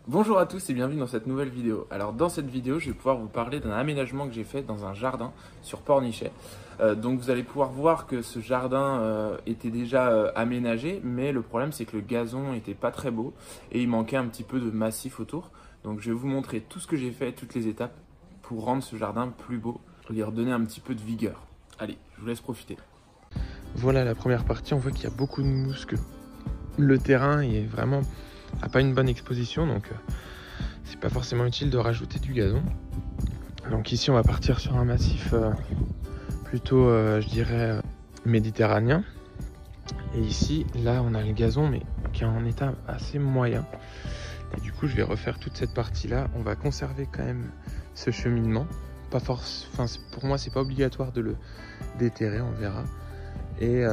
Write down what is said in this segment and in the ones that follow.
Bonjour à tous et bienvenue dans cette nouvelle vidéo. Alors dans cette vidéo, je vais pouvoir vous parler d'un aménagement que j'ai fait dans un jardin sur Pornichet. Donc vous allez pouvoir voir que ce jardin était déjà aménagé, mais le problème c'est que le gazon était pas très beau et il manquait un petit peu de massif autour. Donc je vais vous montrer tout ce que j'ai fait, toutes les étapes pour rendre ce jardin plus beau, lui redonner un petit peu de vigueur. Allez, je vous laisse profiter. Voilà la première partie, on voit qu'il y a beaucoup de mousse, que le terrain est vraiment a pas une bonne exposition, donc c'est pas forcément utile de rajouter du gazon. Donc ici on va partir sur un massif plutôt je dirais méditerranéen, et ici là on a le gazon mais qui est en état assez moyen, et du coup je vais refaire toute cette partie là. On va conserver quand même ce cheminement, pas force, enfin pour moi c'est pas obligatoire de le déterrer, on verra. Et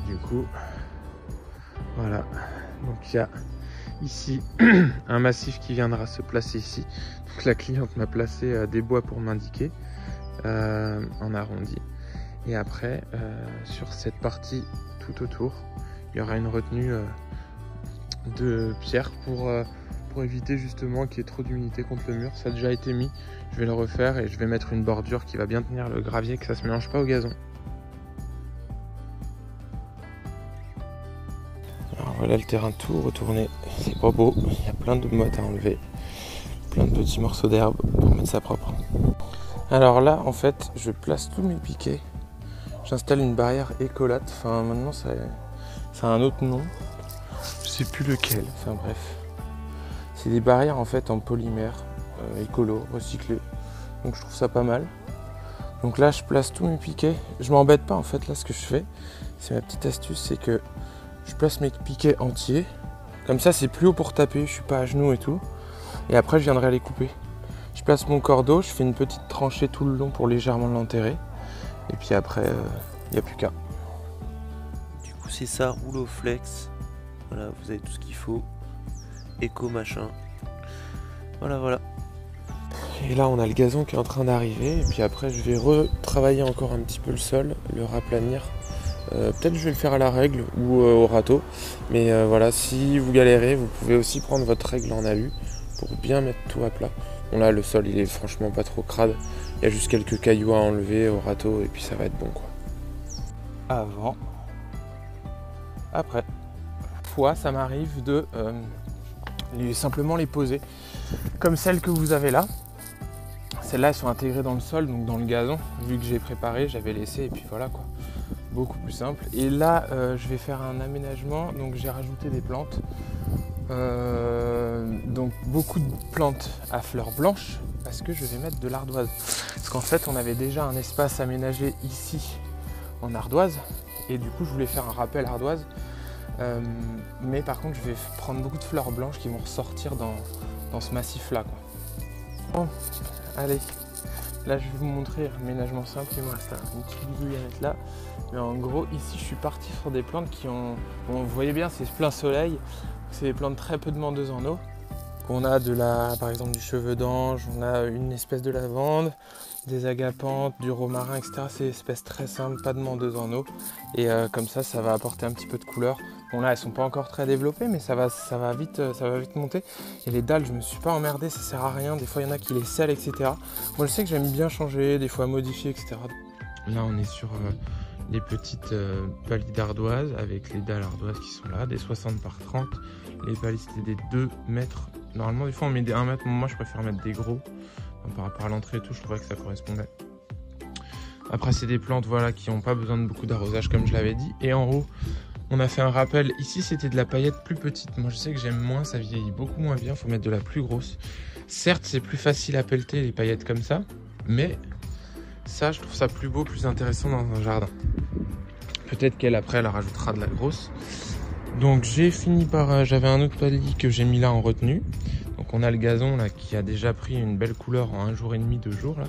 du coup voilà, donc il y a ici un massif qui viendra se placer ici. Donc la cliente m'a placé des bois pour m'indiquer en arrondi, et après sur cette partie tout autour il y aura une retenue de pierre pour éviter justement qu'il y ait trop d'humidité contre le mur. Ça a déjà été mis, je vais le refaire et je vais mettre une bordure qui va bien tenir le gravier, que ça se mélange pas au gazon. Alors voilà le terrain tout retourné, c'est pas beau, il y a plein de mottes à enlever, plein de petits morceaux d'herbe pour mettre ça propre. Alors là en fait je place tous mes piquets, j'installe une barrière écolate, enfin maintenant ça a un autre nom, je sais plus lequel, enfin bref. C'est des barrières en fait en polymère, écolo, recyclé, donc je trouve ça pas mal. Donc là je place tous mes piquets, je m'embête pas en fait, là ce que je fais, c'est ma petite astuce, c'est que je place mes piquets entiers, comme ça c'est plus haut pour taper, je suis pas à genoux et tout, et après je viendrai les couper. Je place mon cordeau, je fais une petite tranchée tout le long pour légèrement l'enterrer, et puis après il n'y a plus qu'à. Du coup c'est ça, rouleau flex, voilà, vous avez tout ce qu'il faut, éco machin, voilà. Et là on a le gazon qui est en train d'arriver, et puis après je vais retravailler encore un petit peu le sol, le raplanir. Peut-être je vais le faire à la règle ou au râteau, mais voilà, si vous galérez, vous pouvez aussi prendre votre règle en alu pour bien mettre tout à plat. Bon là le sol il est franchement pas trop crade, il y a juste quelques cailloux à enlever au râteau et puis ça va être bon quoi. Avant, après, fois ça m'arrive de simplement les poser, comme celles que vous avez là. Celles-là elles sont intégrées dans le sol, donc dans le gazon, vu que j'ai préparé, j'avais laissé et puis voilà quoi. Beaucoup plus simple. Et là je vais faire un aménagement, donc j'ai rajouté des plantes, donc beaucoup de plantes à fleurs blanches, parce que je vais mettre de l'ardoise, parce qu'en fait on avait déjà un espace aménagé ici en ardoise, et du coup je voulais faire un rappel ardoise, mais par contre je vais prendre beaucoup de fleurs blanches qui vont ressortir dans ce massif là quoi. Bon, allez, là je vais vous montrer un aménagement simple, il me reste une petite bidouille à mettre là. Mais en gros ici je suis parti sur des plantes qui ont, bon, vous voyez bien c'est plein soleil, c'est des plantes très peu demandeuses en eau. On a par exemple du cheveu d'ange, on a une espèce de lavande, des agapanthes, du romarin, etc. C'est des espèces très simples, pas demandeuses en eau, et comme ça va apporter un petit peu de couleur. Bon là elles sont pas encore très développées, mais ça va vite monter. Et les dalles je me suis pas emmerdé, ça sert à rien, des fois il y en a qui les scellent, etc. Moi je sais que j'aime bien changer, des fois modifier, etc. Là on est sur les petites paliers d'ardoise avec les dalles ardoises qui sont là, des 60 par 30. Les paliers c'était des 2 mètres. Normalement des fois on met des 1 mètre, moi je préfère mettre des gros. Enfin, par rapport à l'entrée et tout, je trouvais que ça correspondait. Après c'est des plantes voilà, qui n'ont pas besoin de beaucoup d'arrosage comme je l'avais dit. Et en haut on a fait un rappel, ici c'était de la paillette plus petite. Moi je sais que j'aime moins, ça vieillit beaucoup moins bien, il faut mettre de la plus grosse. Certes c'est plus facile à pelleter les paillettes comme ça, mais ça je trouve ça plus beau, plus intéressant dans un jardin. Peut-être qu'elle après elle rajoutera de la grosse. Donc j'ai fini par, j'avais un autre palier que j'ai mis là en retenue. Donc on a le gazon là qui a déjà pris une belle couleur en 1 jour et demi, 2 jours là.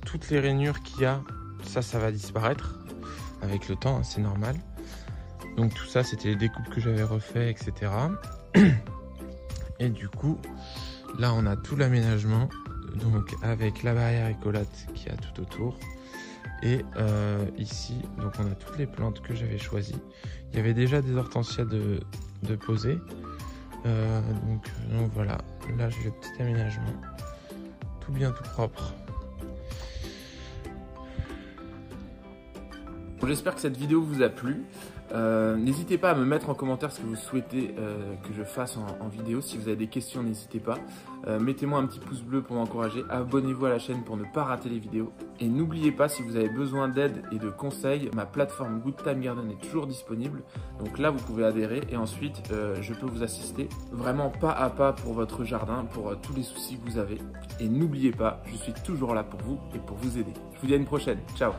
Toutes les rainures qu'il y a, ça va disparaître avec le temps, hein, c'est normal. Donc tout ça c'était les découpes que j'avais refait, etc. Et du coup là on a tout l'aménagement, donc avec la barrière écolate qui a tout autour. Et ici donc on a toutes les plantes que j'avais choisies. Il y avait déjà des hortensias de poser. Donc voilà, là j'ai le petit aménagement, tout bien, tout propre. J'espère que cette vidéo vous a plu. N'hésitez pas à me mettre en commentaire ce que vous souhaitez que je fasse en vidéo. Si vous avez des questions, n'hésitez pas. Mettez-moi un petit pouce bleu pour m'encourager. Abonnez-vous à la chaîne pour ne pas rater les vidéos. Et n'oubliez pas, si vous avez besoin d'aide et de conseils, ma plateforme Good Time Garden est toujours disponible. Donc là, vous pouvez adhérer et ensuite, je peux vous assister vraiment pas à pas pour votre jardin, pour tous les soucis que vous avez. Et n'oubliez pas, je suis toujours là pour vous et pour vous aider. Je vous dis à une prochaine. Ciao!